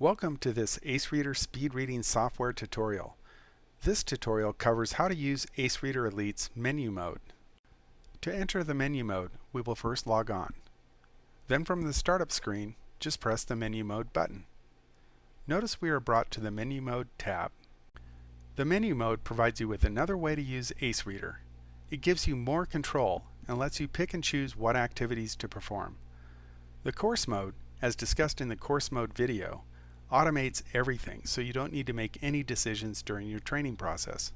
Welcome to this AceReader speed reading software tutorial. This tutorial covers how to use AceReader Elite's menu mode. To enter the menu mode, we will first log on. Then from the startup screen, just press the menu mode button. Notice we are brought to the menu mode tab. The menu mode provides you with another way to use AceReader. It gives you more control and lets you pick and choose what activities to perform. The course mode, as discussed in the course mode video, automates everything, so you don't need to make any decisions during your training process.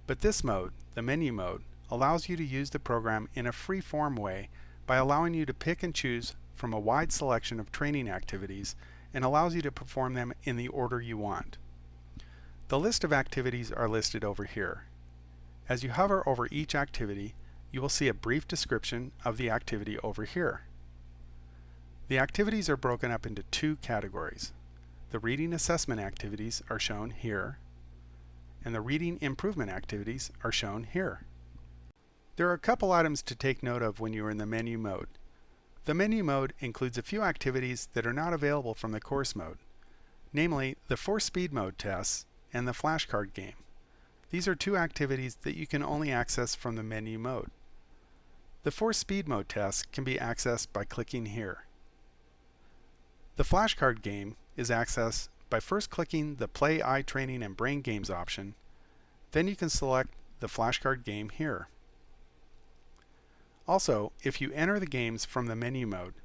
But this mode, the menu mode, allows you to use the program in a free-form way by allowing you to pick and choose from a wide selection of training activities and allows you to perform them in the order you want. The list of activities are listed over here. As you hover over each activity, you will see a brief description of the activity over here. The activities are broken up into two categories. The reading assessment activities are shown here, and the reading improvement activities are shown here. There are a couple items to take note of when you are in the menu mode. The menu mode includes a few activities that are not available from the course mode, namely the 4 speed mode tests and the flashcard game. These are two activities that you can only access from the menu mode. The 4 speed mode tests can be accessed by clicking here. The flashcard game is accessed by first clicking the Play Eye Training and Brain Games option. Then you can select the flashcard game here. Also, if you enter the games from the menu mode,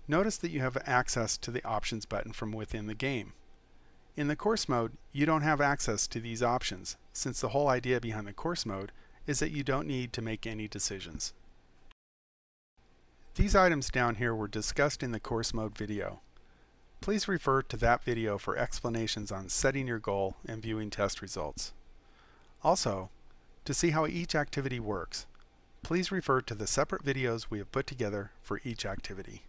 notice that you have access to the options button from within the game. In the course mode, you don't have access to these options, since the whole idea behind the course mode is that you don't need to make any decisions. These items down here were discussed in the course mode video. Please refer to that video for explanations on setting your goal and viewing test results. Also, to see how each activity works, please refer to the separate videos we have put together for each activity.